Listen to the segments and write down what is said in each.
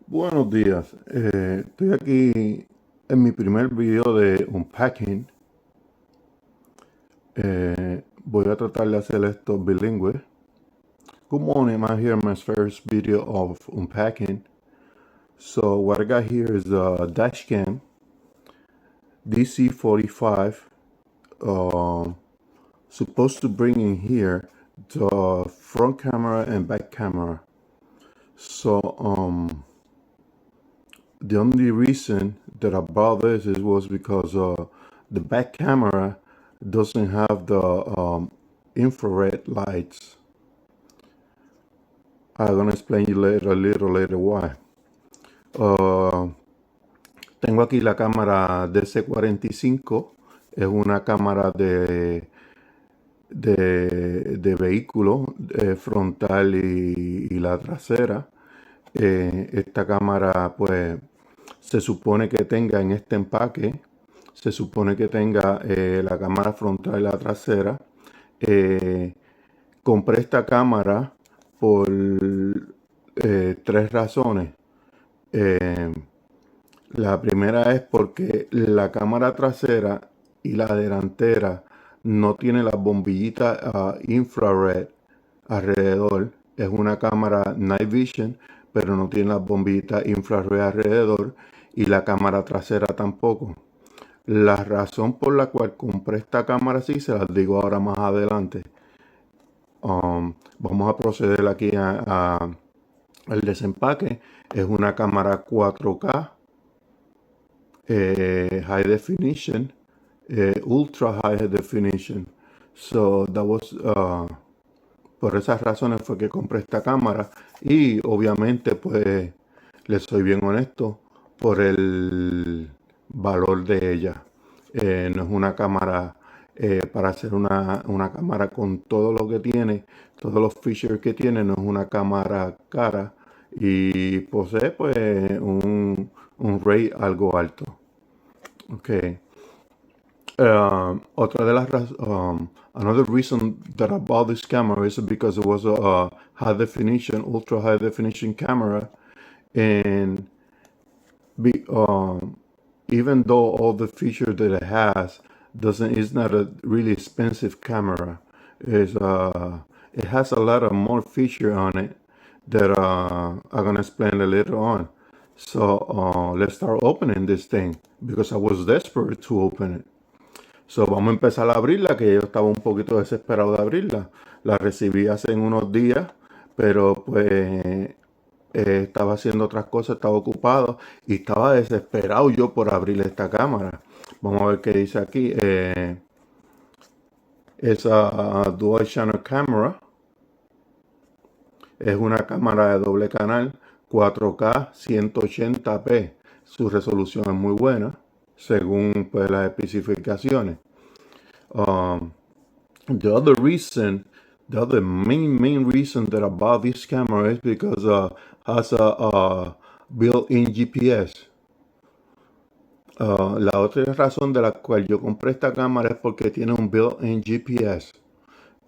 Buenos días, estoy aquí en mi primer video de unpacking. Voy a tratar de hacer esto bilingüe. Good morning, I'm here in my first video of unpacking. So what I got here is a dash cam DC45, supposed to bring in here the front camera and back camera. So the only reason that I bought this was because the back camera doesn't have the infrared lights. I'm gonna explain you later, a little later why. Tengo aquí la cámara DC45, es una cámara de vehículo frontal y la trasera. Esta cámara pues se supone que tenga en este empaque, se supone que tenga la cámara frontal y la trasera. Compré esta cámara por tres razones. La primera es porque la cámara trasera y la delantera no tiene las bombillitas infrared alrededor. Es una cámara night vision, pero no tiene las bombillitas infrared alrededor, y la cámara trasera tampoco. La razón por la cual compré esta cámara sí se las digo ahora más adelante. Vamos a proceder aquí al desempaque. Es una cámara 4K, high definition, ultra high definition. So that was por esas razones fue que compré esta cámara, y obviamente pues les soy bien honesto por el valor de ella. No es una cámara para hacer una cámara con todo lo que tiene, todos los features que tiene. No es una cámara cara y posee pues un rate algo alto. Okay. Otra de las another reason that I bought this camera is because it was a high definition, ultra high definition camera, and even though all the features that it has it's not a really expensive camera. It has a lot of more feature on it that I'm gonna explain a little on. So let's start opening this thing because I was desperate to open it. So vamos a empezar a abrirla, que yo estaba un poquito desesperado de abrirla. La recibí hace unos días, pero pues estaba haciendo otras cosas, estaba ocupado y estaba desesperado yo por abrir esta cámara. Vamos a ver qué dice aquí. Es dual channel camera. Es una cámara de doble canal, 4K 180p. Su resolución es muy buena, según pues las especificaciones. The other main reason that I bought this camera is because has a built-in GPS. La otra razón de la cual yo compré esta cámara es porque tiene un built-in GPS.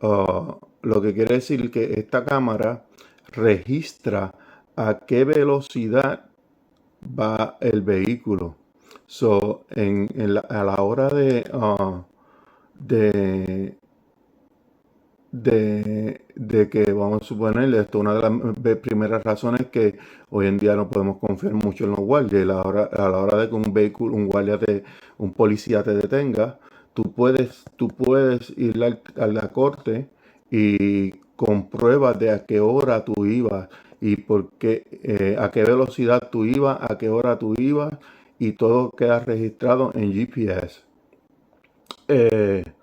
Lo que quiere decir que esta cámara registra a qué velocidad va el vehículo. So, a la hora de que, vamos a suponer, esto, una de las primeras razones que hoy en día no podemos confiar mucho en los guardias. A la hora de que un vehículo, un policía te detenga, tú puedes ir a la corte y compruebas de a qué hora tú ibas y por qué, a qué velocidad tú ibas, a qué hora tú ibas, y todo queda registrado en GPS. The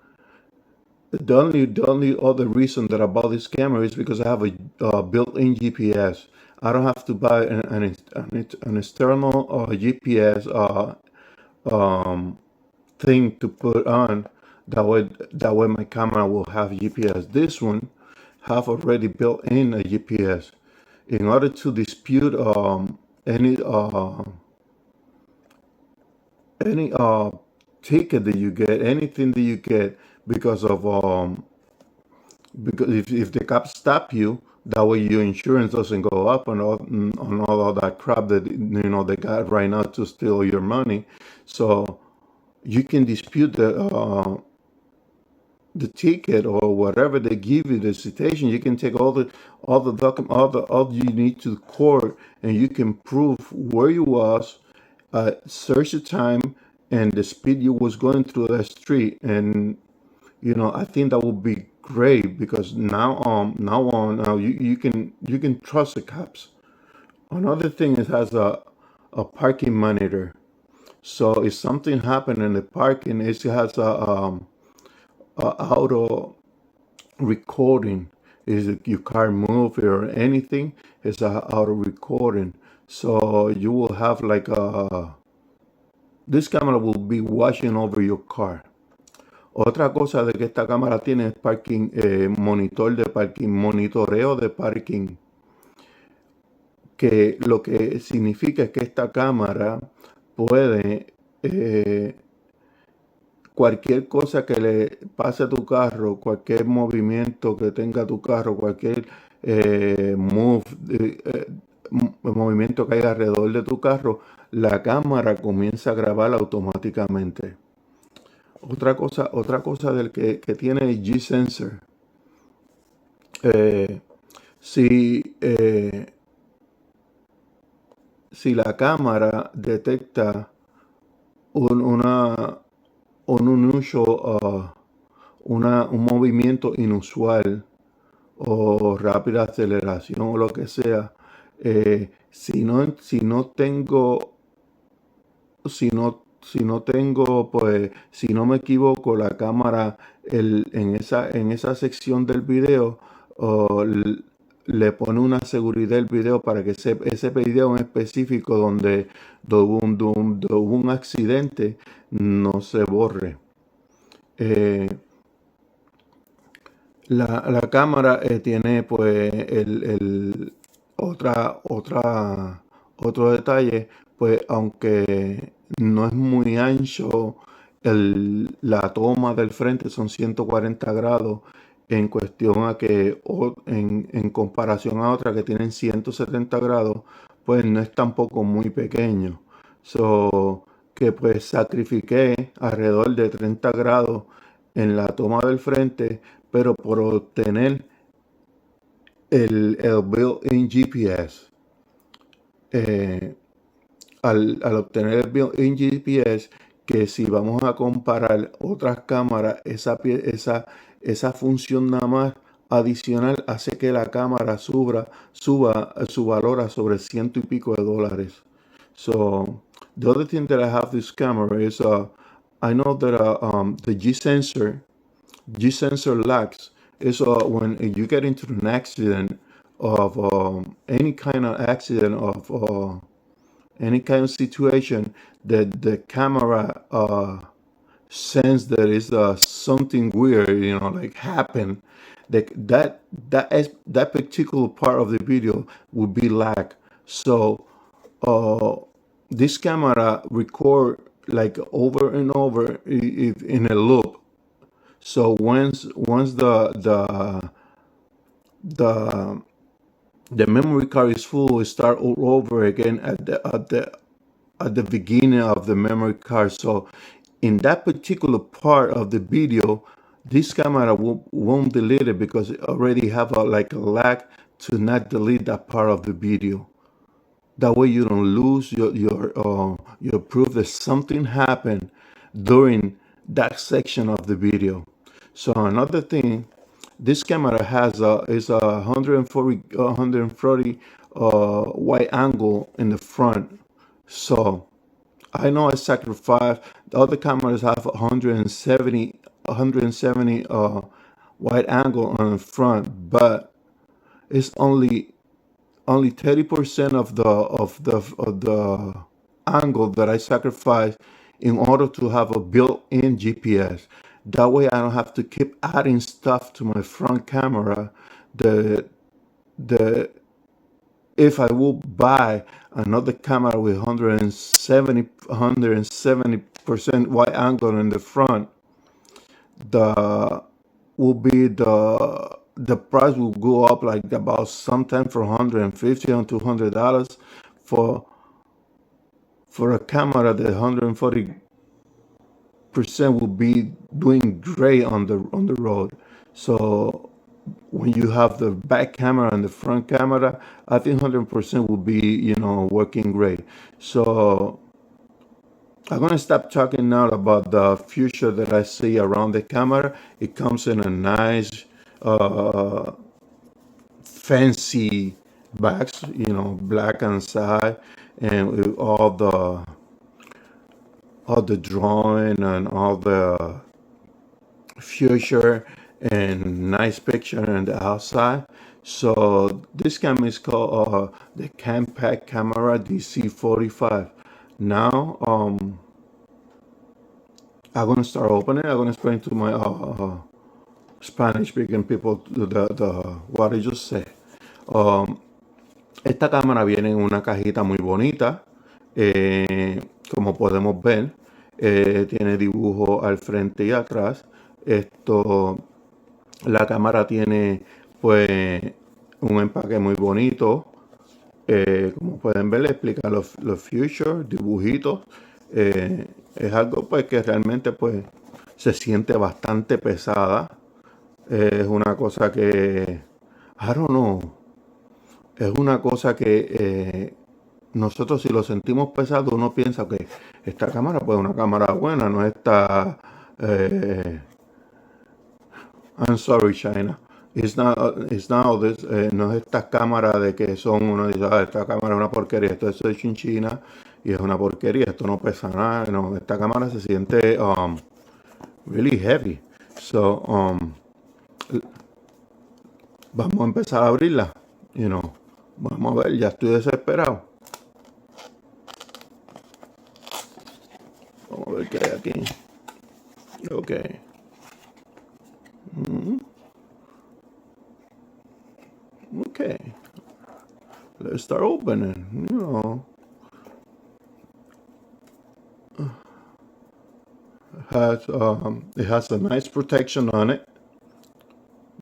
only other reason that I bought this camera is because I have a built-in GPS. I don't have to buy an external GPS thing to put on. That way my camera will have GPS. This one have already built in a GPS. In order to dispute any ticket that you get, anything that you get because of because if the cops stop you That way your insurance doesn't go up on all of that crap that they got right now to steal your money. So you can dispute the ticket or whatever they give you, the citation. You can take all the document, all you need to court, and you can prove where you was, search the time and the speed you was going through that street. And I think that would be great, because now you can trust the cops. Another thing, it has a parking monitor. So if something happened in the parking, it has a auto recording. Is if your car move or anything, it's a auto recording. So you will have like this camera will be watching over your car. Otra cosa de que esta cámara tiene es parking, monitor de parking, monitoreo de parking, que lo que significa es que esta cámara puede, cualquier cosa que le pase a tu carro, cualquier movimiento que tenga tu carro, cualquier movimiento que haya alrededor de tu carro, la cámara comienza a grabar automáticamente. Otra cosa del que tiene el G-Sensor. Si, si la cámara detecta un movimiento inusual o rápida aceleración o lo que sea, si no tengo, pues, si no me equivoco, la cámara en esa sección del video le pone una seguridad al video para que ese video en específico donde hubo un accidente no se borre. La cámara tiene, pues, otro detalle, pues, aunque no es muy ancho, la toma del frente son 140 grados en cuestión a que en comparación a otras que tienen 170 grados, pues no es tampoco muy pequeño. So, que pues sacrifiqué alrededor de 30 grados en la toma del frente, pero por obtener el built-in GPS. Al obtener el built-in GPS, que si vamos a comparar otras cámaras, esa función nada más adicional hace que la cámara suba su valor a sobre $100 y pico. So the other thing that I have this camera is I know that the G-sensor lags is when you get into an accident of any kind of accident of any kind of situation that the camera sense that is something weird, like happen, that particular part of the video would be lag. So this camera record like over and over in a loop. So once the memory card is full, it start all over again at the beginning of the memory card. So in that particular part of the video, this camera won't delete it because it already have a lag to not delete that part of the video. That way you don't lose your proof that something happened during that section of the video. So another thing, this camera has is a 140 wide angle in the front. So I know I sacrificed. The other cameras have 170 wide angle on the front, but it's only 30% of the angle that I sacrificed in order to have a built-in GPS. That way I don't have to keep adding stuff to my front camera. If I will buy another camera with 170% wide angle in the front, will be the the price will go up like about sometimes for $150 and $200 for a camera that 140% will be doing great on the road. So when you have the back camera and the front camera, I think 100% will be, working great. So I'm gonna stop talking now about the future that I see around the camera. It comes in a nice, fancy box, black inside, and with all the drawing and all the future and nice picture on the outside. So this camera is called the Cambase camera DC45. Now I'm gonna start opening. I'm gonna explain to my Spanish speaking people the what I just said. Esta cámara viene en una cajita muy bonita, como podemos ver, tiene dibujo al frente y atrás. La cámara tiene pues un empaque muy bonito, como pueden ver, le explica los features, dibujitos. Es algo pues que realmente pues se siente bastante pesada. Es una cosa que, I don't know, es una cosa que nosotros si lo sentimos pesado, uno piensa que esta cámara pues es una cámara buena, no está, I'm sorry China, it's not this, no es esta cámara de que son, uno dice, esta cámara es una porquería, esto es hecho en China y es una porquería, esto no pesa nada, no, esta cámara se siente really heavy. So, vamos a empezar a abrirla, vamos a ver, ya estoy desesperado. Vamos a ver qué hay aquí. Ok. Okay. Let's start opening. It has a nice protection on it.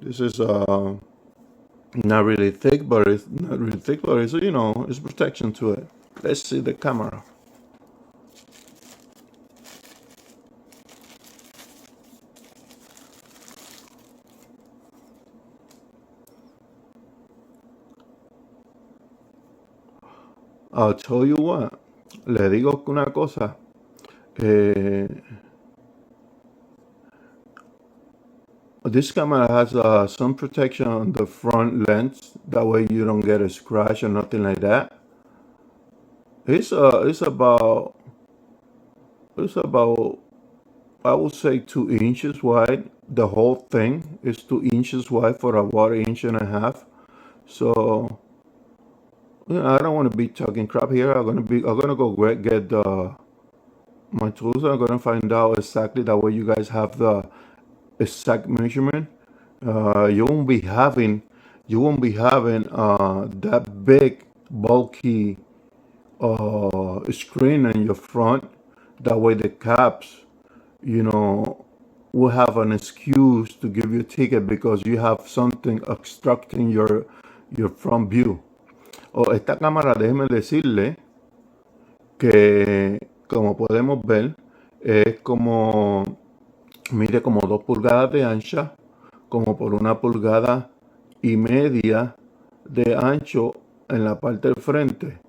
This is not really thick, but it's it's protection to it. Let's see the camera. I'll tell you what. Le digo una cosa. This camera has some protection on the front lens. That way you don't get a scratch or nothing like that. It's about I would say 2 inches wide. The whole thing is 2 inches wide for about 1.5 inches. So I don't want to be talking crap here. I'm gonna go get my tools. I'm gonna find out exactly that way you guys have the exact measurement. You won't be having that big bulky screen in your front. That way the caps, will have an excuse to give you a ticket because you have something obstructing your front view. Esta cámara, déjeme decirle que como podemos ver mide como 2 pulgadas de ancha, como por 1,5 pulgadas de ancho en la parte del frente.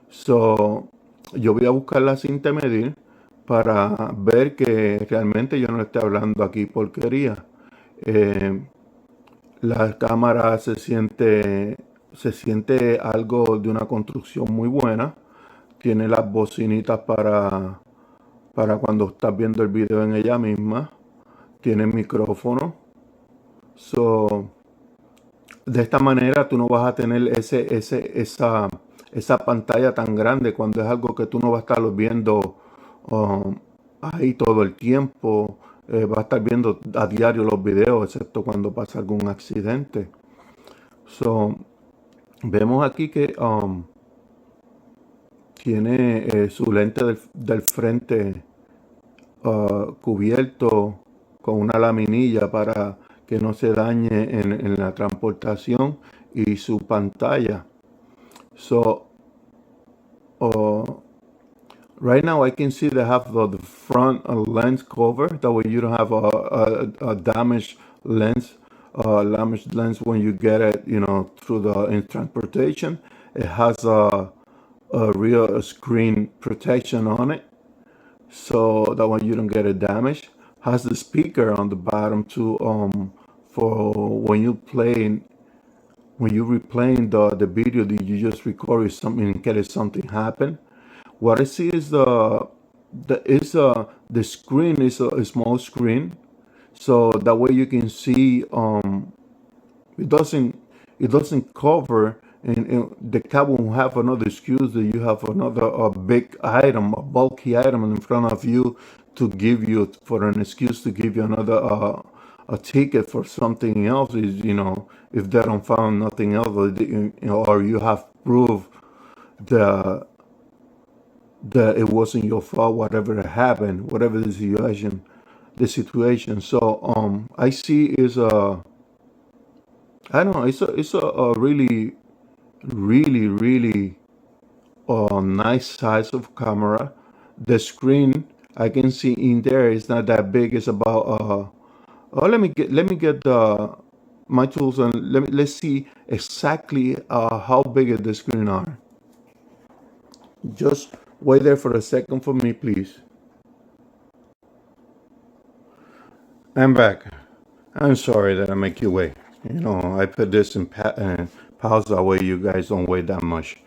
So, yo voy a buscar la cinta y medir para ver que realmente yo no estoy hablando aquí porquería. La cámara se siente algo de una construcción muy buena. Tiene las bocinitas para cuando estás viendo el video en ella misma. Tiene micrófono. So, de esta manera tú no vas a tener esa pantalla tan grande cuando es algo que tú no vas a estar viendo ahí todo el tiempo. Vas a estar viendo a diario los videos, excepto cuando pasa algún accidente. So, vemos aquí que tiene su lente del frente cubierto con una laminilla para que no se dañe en la transportación y su pantalla. So right now I can see they have the front lens cover. That way you don't have a damaged lens. Damaged lens when you get it, you know, through the in transportation. It has a real screen protection on it, so that way you don't get it damaged. Has the speaker on the bottom too, for when you replaying the video that you just recorded something in case something happened. What I see is the screen is a small screen, so that way you can see it doesn't cover, and the cab won't have another excuse that you have another big item, a bulky item in front of you to give you for an excuse to give you another a ticket for something else. Is, you know, if they don't find nothing else, or you have proof that it wasn't your fault, whatever happened, whatever the situation. So I see is I don't know, it's a really really nice size of camera. The screen I can see in there is not that big. It's about oh, let me get my tools, and let's see exactly how big the screen are. Just wait there for a second for me, please. I'm back. I'm sorry that I make you wait. You know, I put this in pause, that way you guys don't wait that much.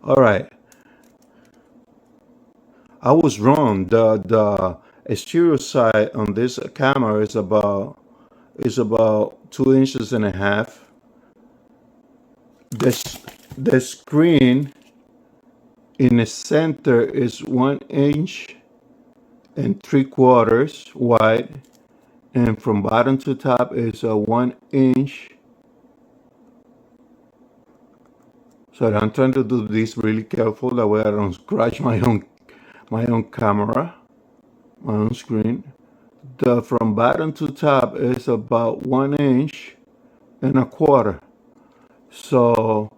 All right. I was wrong. The exterior side on this camera is about 2.5 inches. The screen in the center is 1.75 inches wide, and from bottom to top is a 1 inch. So I'm trying to do this really careful, that way I don't scratch my own camera, my own screen. The from bottom to top is about 1.25 inches. So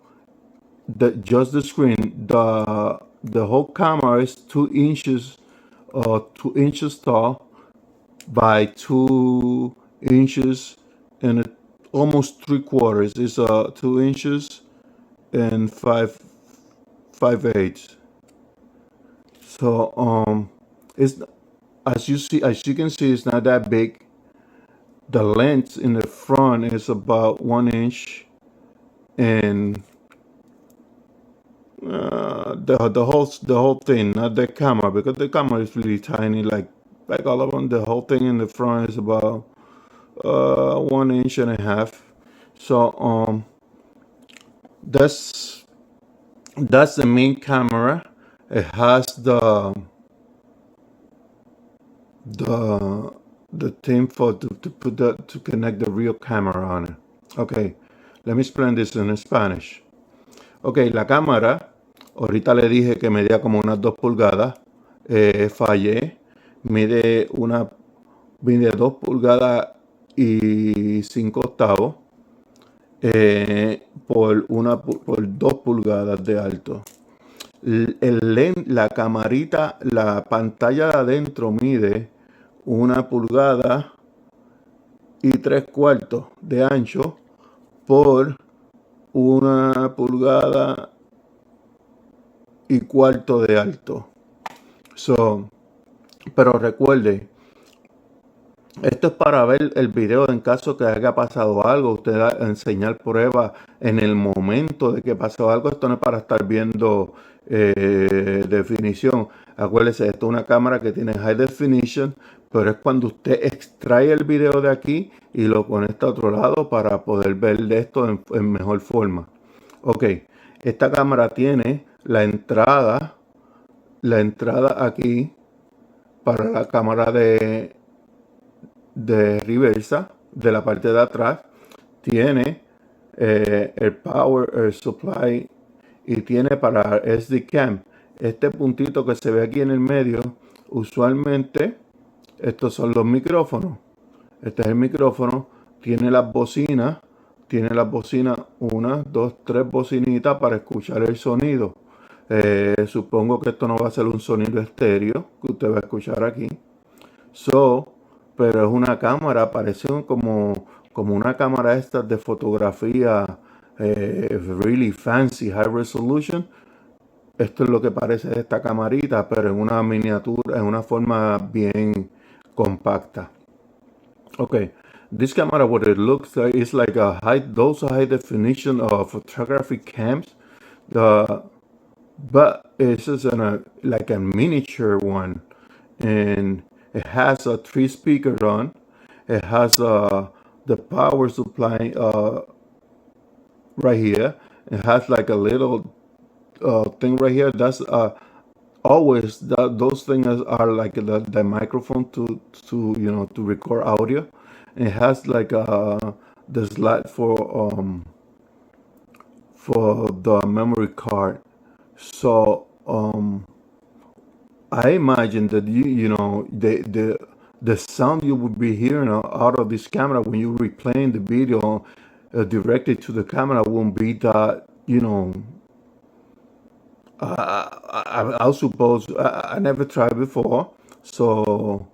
just the screen, the whole camera is 2 inches, 2 inches tall by 2 inches and almost 3/4. It's 2 inches and 5/8. So it's, as you can see, it's not that big. The length in the front is about 1 inch, and the whole thing, not the camera, because the camera is really tiny, like all of them. The whole thing in the front is about 1.5 inches. So that's the main camera. It has the thing for to connect the real camera on it. Okay, let me explain this in Spanish. Ok, la cámara, ahorita le dije que medía como unas 2 pulgadas. Fallé. Mide 2 pulgadas y 5 octavos por 2 pulgadas de alto. La camarita, la pantalla de adentro mide 1 pulgada y 3/4 de ancho por 1 pulgada y 1/4 de alto. Pero recuerde, esto es para ver el video en caso que haya pasado algo. Usted va a enseñar pruebas en el momento de que pasó algo. Esto no es para estar viendo definición. Acuérdese, esto es una cámara que tiene high definition, pero es cuando usted extrae el video de aquí y lo conecta a otro lado para poder ver esto en mejor forma. Ok, esta cámara tiene la entrada aquí para la cámara de reversa de la parte de atrás. Tiene el power supply y tiene para SD cam. Este puntito que se ve aquí en el medio, usualmente estos son los micrófonos. Este es el micrófono tiene las bocinas, una, dos, tres bocinitas para escuchar el sonido. Supongo que esto no va a ser un sonido estéreo que usted va a escuchar aquí. So, pero es una cámara, parece como una cámara estas de fotografía really fancy, high resolution. Esto es lo que parece esta camarita, pero en una miniatura, en una forma bien compacta. Okay, this camera, what it looks like is like those high definition photography cams, but it's just like a miniature one, and it has three speakers on. It has the power supply right here. It has like a little thing right here. That's always those things are like the microphone to record audio. And it has like the slot for the memory card. So I imagine that the sound you would be hearing out of this camera when you're replaying the video directed to the camera won't be that, I suppose I never tried before, so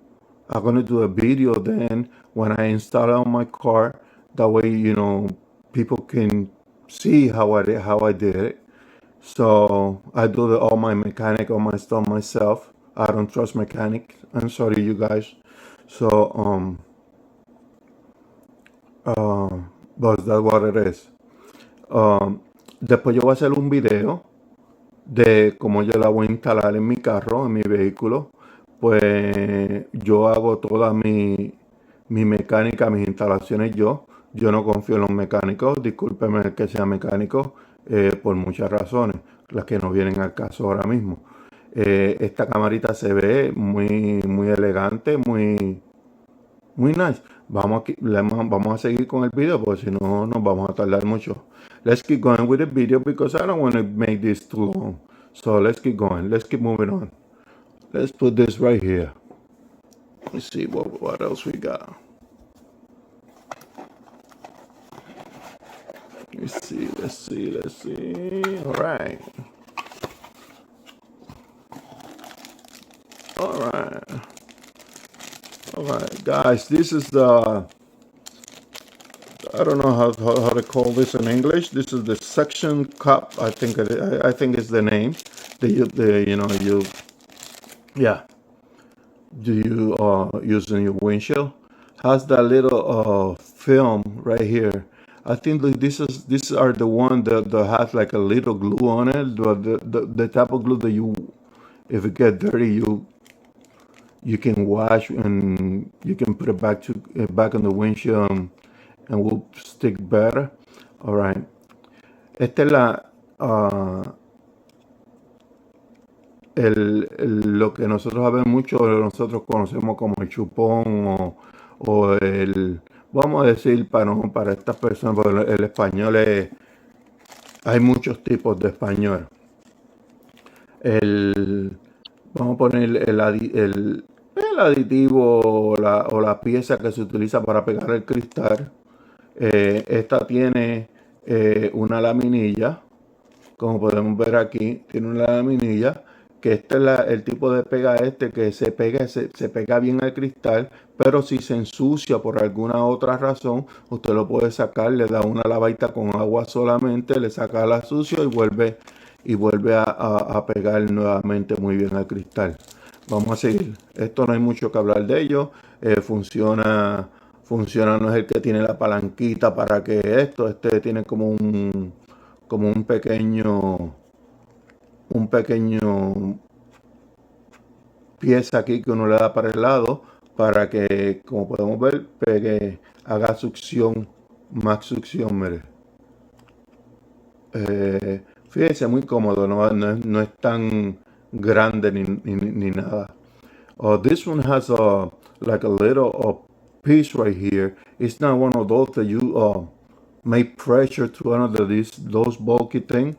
I'm gonna do a video then when I install it on my car. That way, people can see how I did it. So I do all my mechanic, all my stuff myself. I don't trust mechanic. I'm sorry, you guys. So but that's what it is. Después yo voy a hacer un video de cómo yo la voy a instalar en mi carro, en mi vehículo. Pues yo hago toda mi mecánica, mis instalaciones yo. Yo no confío en los mecánicos, discúlpeme que sea mecánico, por muchas razones, las que no vienen al caso ahora mismo. Esta camarita se ve muy elegante, muy nice. Vamos a seguir con el video porque si no nos vamos a tardar mucho. Let's keep going with the video because I don't want to make this too long. So let's keep going. Let's keep moving on. Let's put this right here. Let's see what else we got. Let's see. All right, guys. This is the, I don't know how to call this in English. This is the suction cup. I think it's the name. Do you use in your windshield? Has that little film right here. I think these are the one that has like a little glue on it. The type of glue that if it get dirty, you can wash and you can put it back on the windshield and will stick better. All right. Esta es lo que nosotros sabemos mucho, nosotros conocemos como el chupón o el, vamos a decir para estas personas, porque el español hay muchos tipos de español. Vamos a poner el aditivo o la pieza que se utiliza para pegar el cristal. Esta tiene una laminilla, como podemos ver aquí, tiene una laminilla, que este es el tipo de pega que se pega bien al cristal, pero si se ensucia por alguna otra razón, usted lo puede sacar, le da una lavadita con agua solamente, le saca la sucio y vuelve a pegar nuevamente muy bien al cristal. Vamos a seguir. Esto no hay mucho que hablar de ello. Funciona, no es el que tiene la palanquita para que este tiene como un pequeño pieza aquí que uno le da para el lado para que, como podemos ver, haga succión, más succión, mire. Fíjense, muy cómodo, no es tan grande ni nada. This one has like a little piece right here. It's not one of those that you make pressure to another those bulky thing.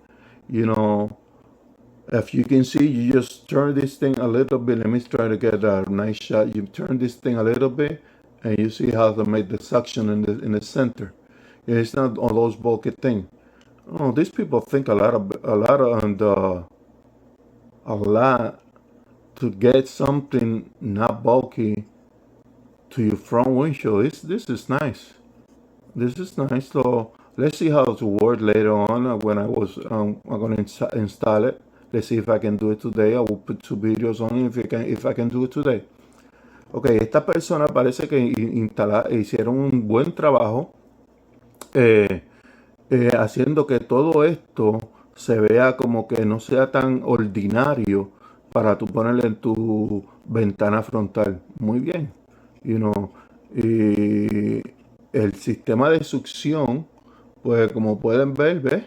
If you can see, you just turn this thing a little bit. Let me try to get a nice shot. You turn this thing a little bit, and you see how they made the suction in the center. It's not all those bulky thing. Oh, these people think a lot and a lot to get something not bulky to your front windshield. This is nice. This is nice. So let's see how it works later on when I'm gonna install it. Let's see if I can do it today. I will put 2 videos on it if I can do it today. Ok, esta persona parece que hicieron un buen trabajo haciendo que todo esto se vea como que no sea tan ordinario para tú ponerle en tu ventana frontal. Muy bien. You know, y el sistema de succión, pues como pueden ver, ¿ves?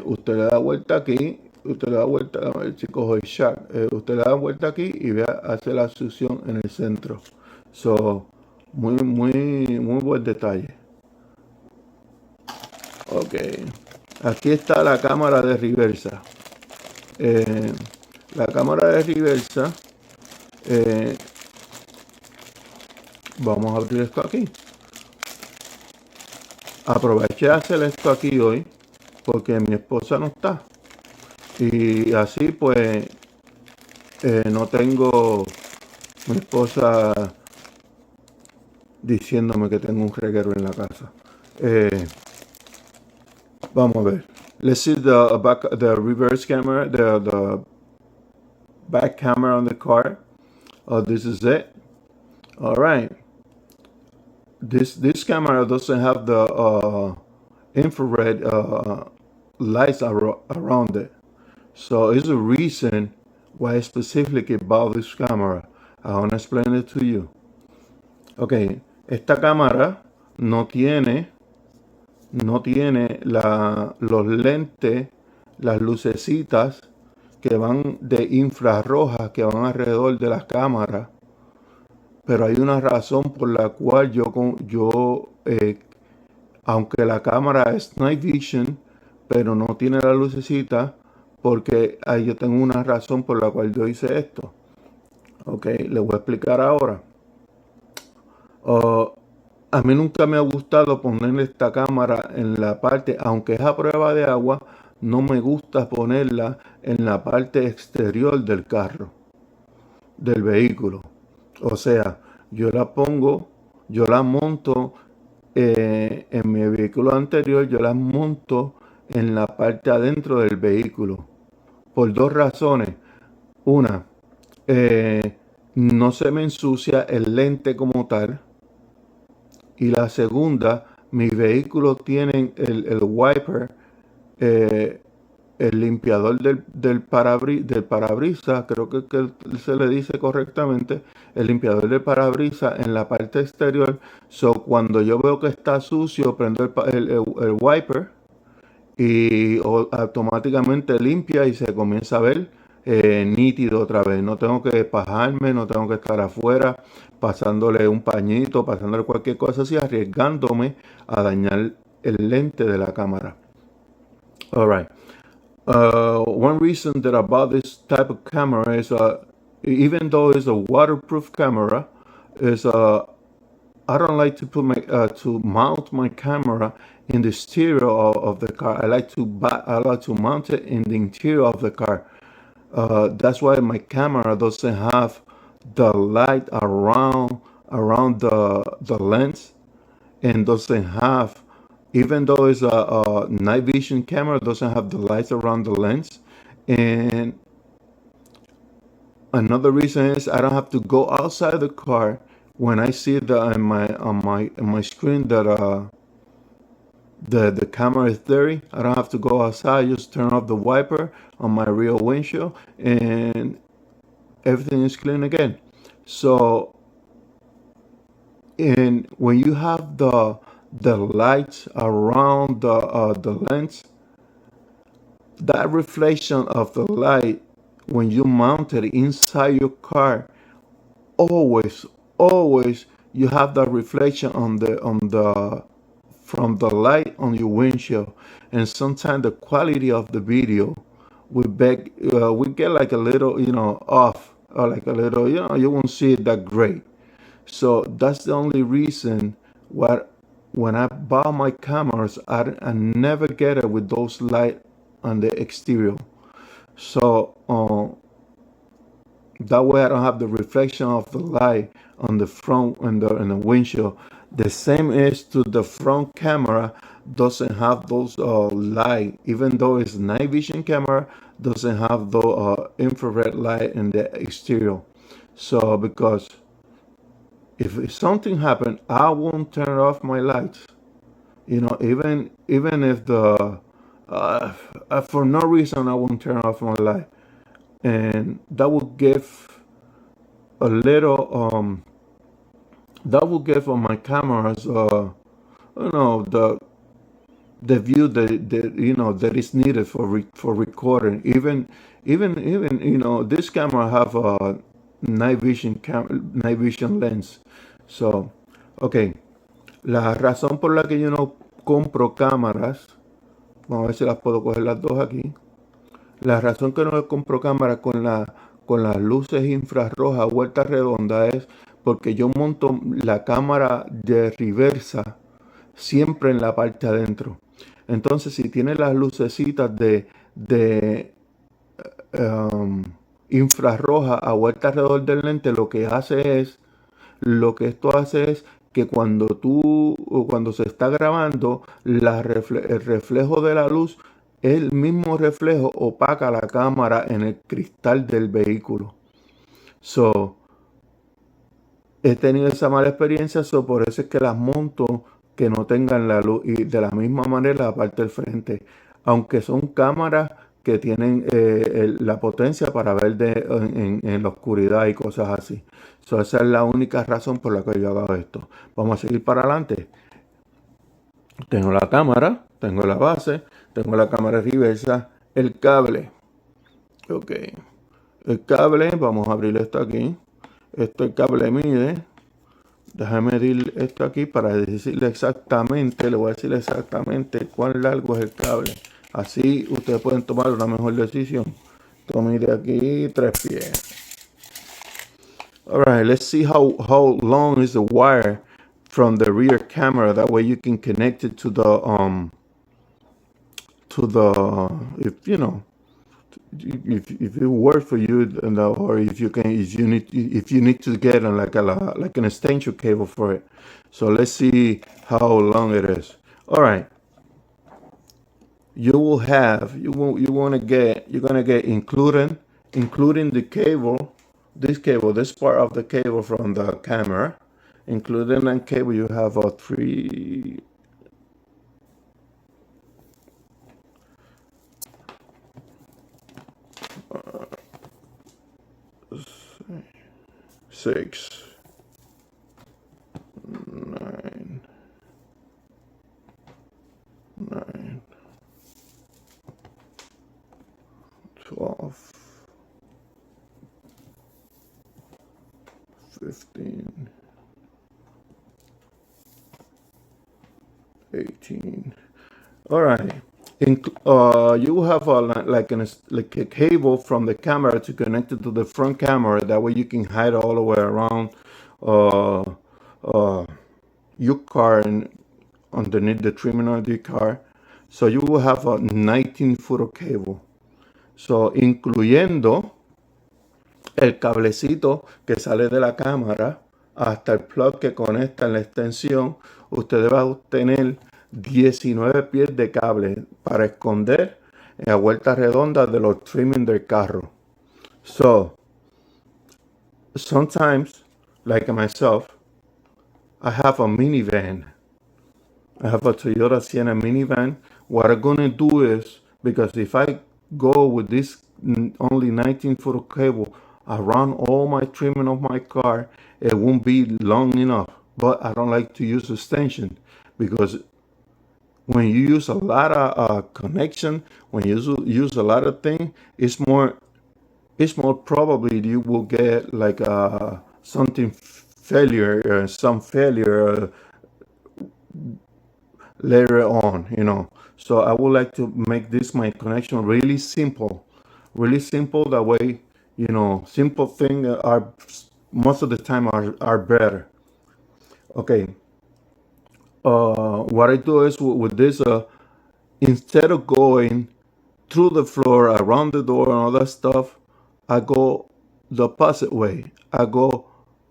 Usted le da vuelta aquí, usted le da vuelta, a ver si cojo el shot, usted le da vuelta aquí y vea, hace la succión en el centro. So, muy buen detalle. Ok, aquí está la cámara de reversa. La cámara de reversa, vamos a abrir esto aquí. Aproveché de hacer esto aquí hoy porque mi esposa no está. Y así pues no tengo mi esposa diciéndome que tengo un reguero en la casa. Vamos a ver. Let's see the reverse camera, the back camera on the car. This is it. All right. This camera doesn't have the infrared lights around it. So it's a reason why I specifically bought this camera. I want to explain it to you. Ok, esta cámara no tiene los lentes, las lucecitas que van de infrarrojas que van alrededor de las cámaras. Pero hay una razón por la cual aunque la cámara es night vision, pero no tiene la lucecita, porque yo tengo una razón por la cual yo hice esto. Ok, le voy a explicar ahora. A mí nunca me ha gustado ponerle esta cámara en la parte, aunque es a prueba de agua, no me gusta ponerla en la parte exterior del carro, del vehículo. O sea, yo la monto en mi vehículo anterior, yo la monto en la parte adentro del vehículo. Por dos razones. Una, no se me ensucia el lente como tal. Y la segunda, mi vehículo tiene el wiper, el limpiador del parabrisas, creo que se le dice correctamente, el limpiador del parabrisas en la parte exterior. So, cuando yo veo que está sucio, prendo el wiper y automáticamente limpia y se comienza a ver nítido otra vez. No tengo que pajarme, no tengo que estar afuera pasándole un pañito, pasándole cualquier cosa así, arriesgándome a dañar el lente de la cámara. Alright. One reason that I bought this type of camera is even though it's a waterproof camera, I don't like to put to mount my camera in the stereo of the car. I like to mount it in the interior of the car. That's why my camera doesn't have the light around the lens, and doesn't have, even though it's a night vision camera, doesn't have the lights around the lens. And another reason is I don't have to go outside the car when I see on my screen that the camera is dirty. I don't have to go outside, just turn off the wiper on my rear windshield and everything is clean again. So, and when you have the lights around the lens, that reflection of the light when you mount it inside your car, always you have that reflection from the light on your windshield, and sometimes the quality of the video we get like a little off, or like a little you won't see it that great. So that's the only reason what when I buy my cameras, I never get it with those light on the exterior. So that way I don't have the reflection of the light on the front and the windshield. The same is to the front camera, doesn't have those light, even though it's night vision camera, doesn't have the infrared light in the exterior. So because if something happened, I won't turn off my lights. You know, even if the for no reason I won't turn off my light, and that will give a little that will give on my cameras you know, the view that you know that is needed for recording. Even you know, this camera have a night vision lens. So okay, la razón por la que yo no compro cámaras, vamos a ver si las puedo coger las dos aquí. La razón que no compro cámara con las luces infrarrojas vuelta redonda es porque yo monto la cámara de reversa siempre en la parte adentro. Entonces, si tiene las lucecitas de infrarroja a vuelta alrededor del lente, lo que esto hace es que cuando se está grabando, el reflejo de la luz, el mismo reflejo opaca la cámara en el cristal del vehículo. So, he tenido esa mala experiencia, por eso es que las monto que no tengan la luz, y de la misma manera la parte del frente, aunque son cámaras que tienen la potencia para ver en la oscuridad y cosas así. So, esa es la única razón por la que yo hago esto. Vamos a seguir para adelante. Tengo la cámara, tengo la base, tengo la cámara reversa, el cable. Ok, el cable, vamos a abrir esto aquí. El cable mide, déjame medir esto aquí para decirle exactamente, le voy a decir exactamente cuán largo es el cable. Así ustedes pueden tomar una mejor decisión. Esto mide aquí 3 pies. Alright, let's see how long is the wire from the rear camera. That way you can connect it to the if you know, if it works for you, or if you need to get on like an extension cable for it. So let's see how long it is. All right, you're gonna get including the cable, this part of the cable from the camera, including that cable, you have a 6, 9, 12, 15, 18. All right. You will have like a cable from the camera to connect it to the front camera. That way you can hide all the way around your car and underneath the trimming of the car. So you will have a 19-foot of cable. So incluyendo el cablecito que sale de la cámara hasta el plug que conecta en la extensión, usted va a obtener 19 pies de cable para esconder a vuelta redonda de los trimming del carro. So, sometimes, like myself, I have a minivan. I have a Toyota Sienna minivan. What I'm gonna do is, because if I go with this only 19-foot of cable around all my trimming of my car, it won't be long enough. But I don't like to use extension, because when you use a lot of connection, when you use a lot of things, it's more probably you will get like some failure later on, you know. So I would like to make this my connection really simple. That way, you know, simple things are most of the time are better. Okay. What I do is with this, instead of going through the floor, around the door, and all that stuff, I go the opposite way. I go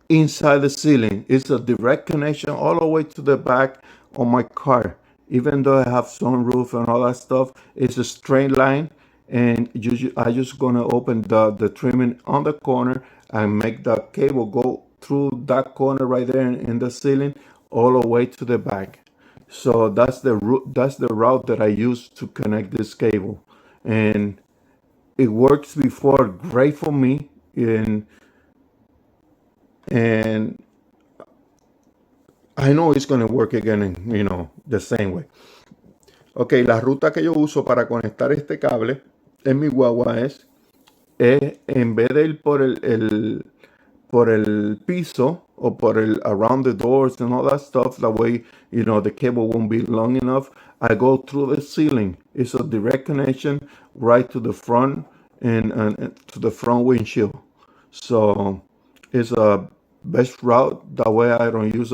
inside the ceiling. It's a direct connection all the way to the back on my car. Even though I have sunroof and all that stuff, it's a straight line. And I just gonna open the trimming on the corner and make the cable go through that corner right there in the ceiling all the way to the back. So that's the route that I use to connect this cable, and it works before great for me, and I know it's gonna work again, the same way. Ok, la ruta que yo uso para conectar este cable en mi guagua es en vez de ir por el piso or por el around the doors and all that stuff, that way, the cable won't be long enough. I go through the ceiling. It's a direct connection right to the front and to the front windshield. So it's a best route. That way I don't use,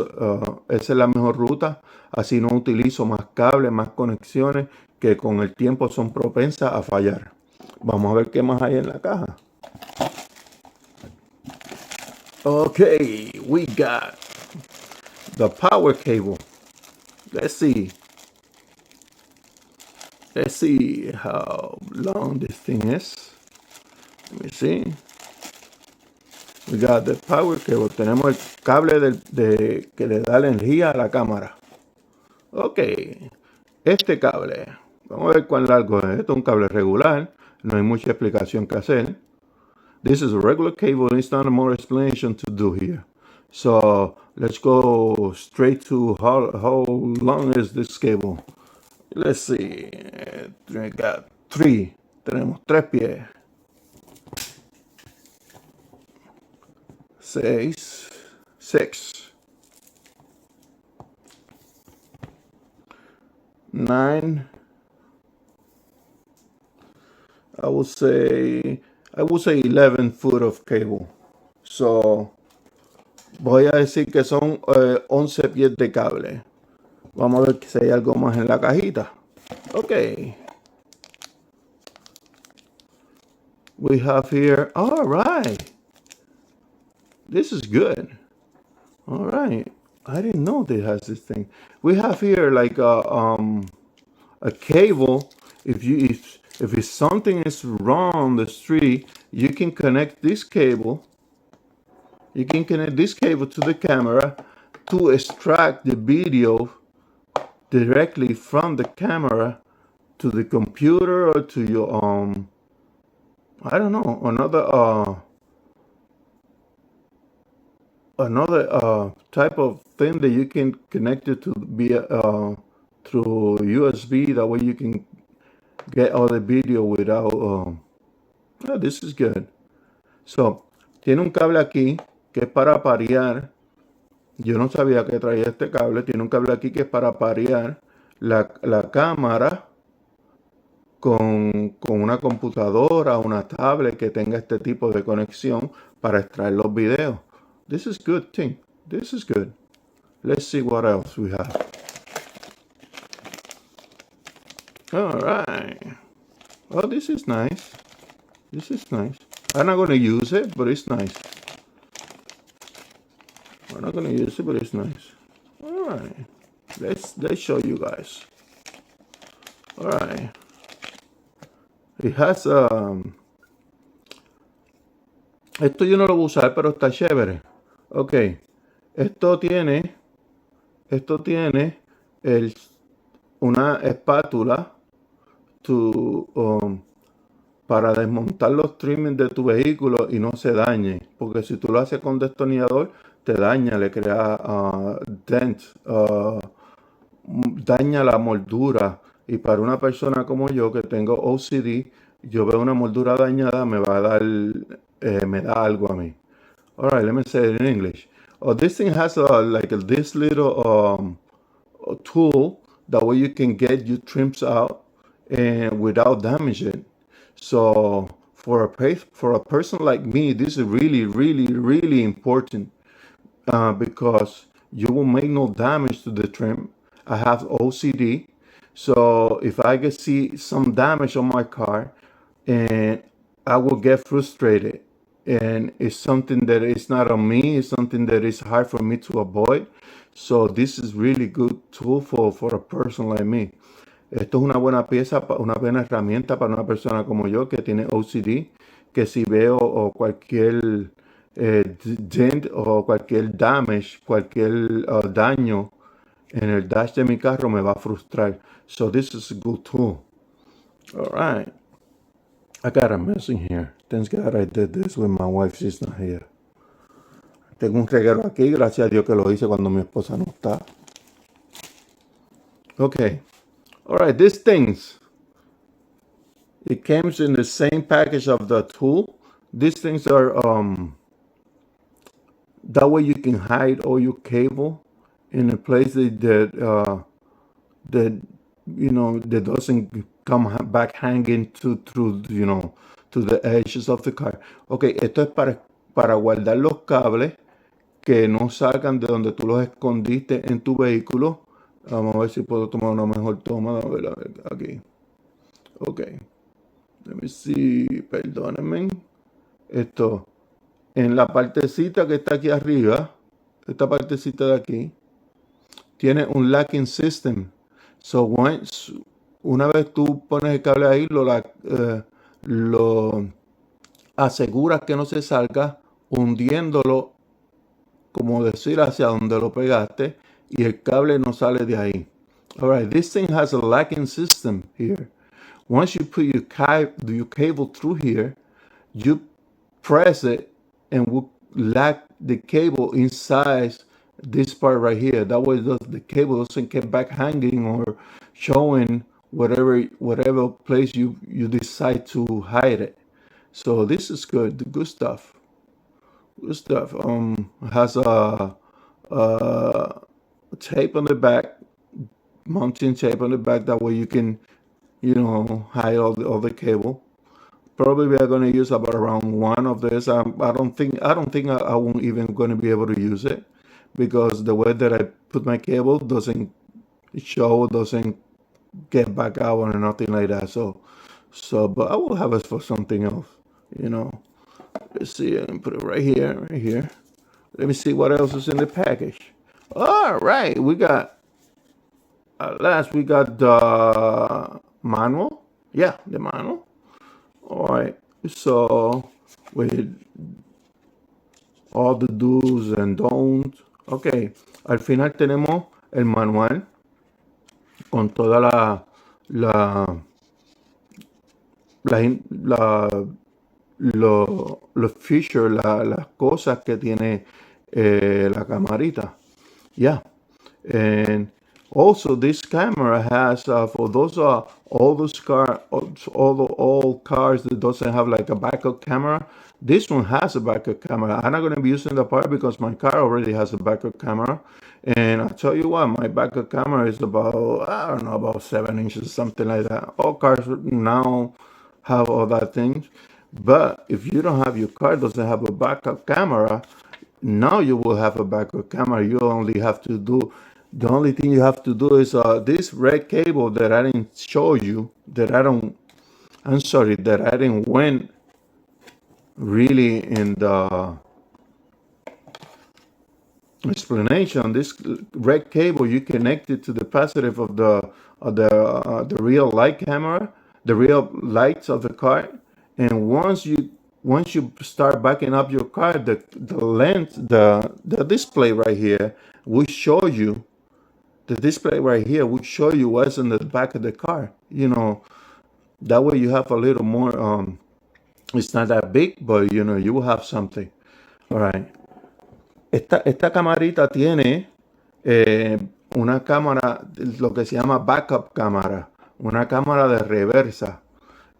esa es la mejor ruta. Así no utilizo más cables, más conexiones que con el tiempo son propensas a fallar. Vamos a ver qué más hay en la caja. Okay, we got the power cable. Let's see. Let's see how long this thing is. Let me see. We got the power cable. Tenemos el cable que le da la energía a la cámara. Ok. Este cable. Vamos a ver cuán largo es. Esto es un cable regular. No hay mucha explicación que hacer. This is a regular cable. It's not more explanation to do here. So let's go straight to how long is this cable. Let's see. We got 3. Tenemos 3 pies. 6. 9. I would say 11 foot of cable. So voy a decir que son 11 pies de cable. Vamos a ver si hay algo más en la cajita. Okay. We have here, all right. This is good. All right. I didn't know they has this thing. We have here like a cable. If something is wrong on the street, you can connect this cable. You can connect this cable to the camera to extract the video directly from the camera to the computer or to your I don't know, another type of thing that you can connect it to through USB. That way you can get all the video without oh, this is good. So tiene un cable aquí que es para parear. Yo no sabía que traía este cable. Tiene un cable aquí que es para parear la cámara con una computadora, una tablet que tenga este tipo de conexión para extraer los videos. This is good thing. This is good. Let's see what else we have. All right. Oh, this is nice. This is nice. I'm not going to use it, but it's nice. I'm not going to use it, but it's nice. All right. Let's show you guys. All right. It has esto yo no lo voy a usar, pero está chévere. Ok. Esto tiene una espátula para desmontar los trimmings de tu vehículo y no se dañe. Porque si tú lo haces con destornillador, te daña, le crea dent, daña la moldura. Y para una persona como yo que tengo OCD, yo veo una moldura dañada, me da algo a mí. All right, let me say it in English. This thing has this little tool that way you can get your trims out and without damaging it. So for a person like me, this is really, really, really important because you will make no damage to the trim. I have OCD, so if I can see some damage on my car, and I will get frustrated, and it's something that is not on me, it's something that is hard for me to avoid. So this is really good tool for a person like me. Esto es una buena pieza, una buena herramienta para una persona como yo que tiene OCD, que si veo o cualquier dent o cualquier damage, cualquier daño en el dash de mi carro me va a frustrar. So this is a good tool. All right. I got a mess in here. Thank God I did this when my wife is not here. Tengo un reguero aquí, gracias a Dios que lo hice cuando mi esposa no está. Okay. All right, these things. It comes in the same package of the tool. These things are that way you can hide all your cable in a place that that doesn't come back hanging through to the edges of the car. Okay, esto es para guardar los cables que no salgan de donde tú los escondiste en tu vehículo. Vamos a ver si puedo tomar una mejor toma. A ver, aquí. Ok. Let me see. Perdónenme. Esto. En la partecita que está aquí arriba, esta partecita de aquí, tiene un locking system. So una vez tú pones el cable ahí, lo aseguras que no se salga hundiéndolo, como decir, hacia donde lo pegaste, y el cable no sale de ahí. All right, this thing has a locking system here. Once you put your cable through here, you press it and will lock the cable inside this part right here. That way the cable doesn't get back hanging or showing whatever place you decide to hide it. So this is good stuff. Good stuff. Has a tape on the back, mounting tape on the back. That way you can, hide all the cable. Probably we are going to use about around one of this. I don't think I won't even going to be able to use it because the way that I put my cable doesn't get back out or nothing like that. So, but I will have it for something else, Let's see, I can put it right here. Let me see what else is in the package. All right, we got, at last we got the manual. Yeah, the manual. All right, so with all the do's and don'ts. Ok, al final tenemos el manual con toda los features, las cosas que tiene la camarita. Yeah, and also this camera has for those all cars that doesn't have like a backup camera. This one has a backup camera. I'm not going to be using the part because my car already has a backup camera. And I'll tell you what, my backup camera is about, I don't know, about 7 inches, something like that. All cars now have all that things. But if you don't have, your car doesn't have a backup camera, now you will have a backup camera. You only have to do, the only thing you have to do is this red cable that I didn't show you, that I didn't went really in the explanation. This red cable, you connect it to the positive of the real light camera, the real lights of the car, and once you start backing up your car, the lens, the display right here will show you. The display right here will show you what's in the back of the car. That way you have a little more. It's not that big, but you will have something. All right. Esta camarita tiene una cámara, lo que se llama backup cámara, una cámara de reversa.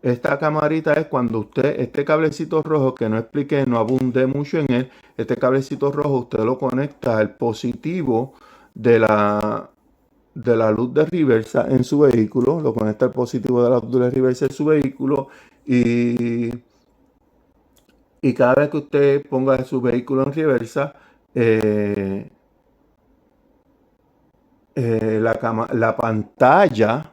Esta camarita es cuando usted, este cablecito rojo que no expliqué, no abundé mucho en él, este cablecito rojo usted lo conecta al positivo de la luz de reversa en su vehículo, lo conecta al positivo de la luz de reversa en su vehículo y cada vez que usted ponga su vehículo en reversa, la pantalla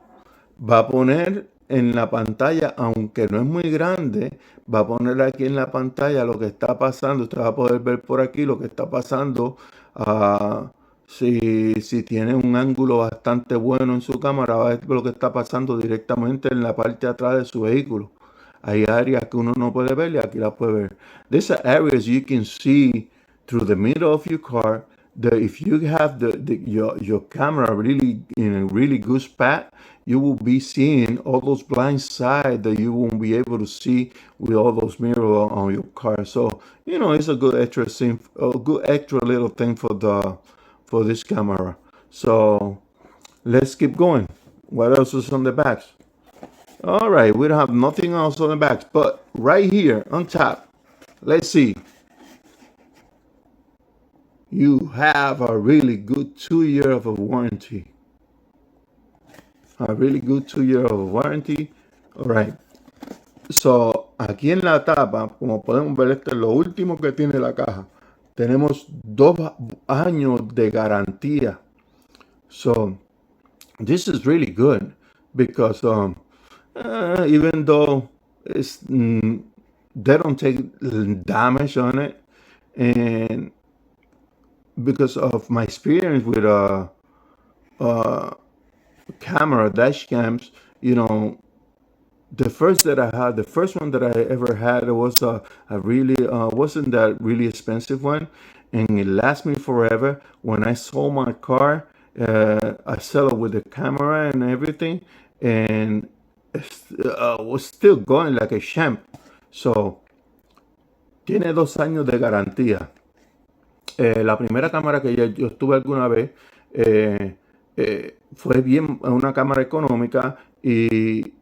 va a poner en la pantalla, aunque no es muy grande, va a poner aquí en la pantalla lo que está pasando. Usted va a poder ver por aquí lo que está pasando. ah, si tiene un ángulo bastante bueno en su cámara, va a ver lo que está pasando directamente en la parte de atrás de su vehículo. Hay áreas que uno no puede ver y aquí las puede ver. These are areas you can see through the middle of your car. If you have your camera really in a really good spot, you will be seeing all those blind sides that you won't be able to see with all those mirrors on your car. So it's a good extra thing, a good extra little thing for this camera. So let's keep going. What else is on the backs? All right, we don't have nothing else on the backs, but right here on top, let's see. You have a really good 2 year of a warranty. A really good 2 year of a warranty. All right. So, aquí en la tapa, como podemos ver, esto es lo último que tiene la caja. Tenemos 2 años de garantía. So, this is really good because even though they don't take damage on it, and because of my experience with camera dash cams, the first one that I ever had was a really wasn't that really expensive one, and it lasts me forever. When I sold my car, I sell it with the camera and everything, and was still going like a champ. So tiene 2 años de garantía. La primera cámara que yo estuve alguna vez fue una cámara económica y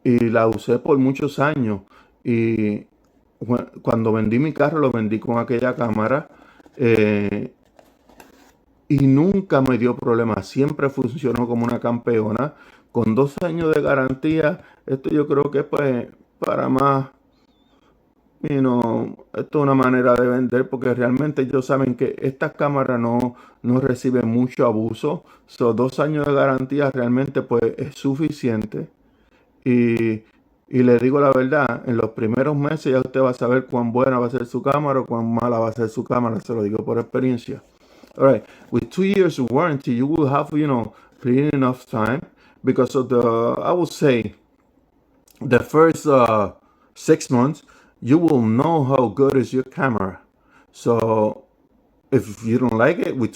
la usé por muchos años. Y cuando vendí mi carro, lo vendí con aquella cámara y nunca me dio problema. Siempre funcionó como una campeona. Con 2 años de garantía, esto yo creo que pues para más. Esto es una manera de vender porque realmente ellos saben que estas cámaras no reciben mucho abuso. Son 2 años de garantía realmente pues es suficiente. Y le digo la verdad, en los primeros meses ya usted va a saber cuán buena va a ser su cámara o cuán mala va a ser su cámara. Se lo digo por experiencia. All right, with 2 years of warranty, you will have, plenty enough time because of I would say, the first 6 months, you will know how good is your camera. So if you don't like it with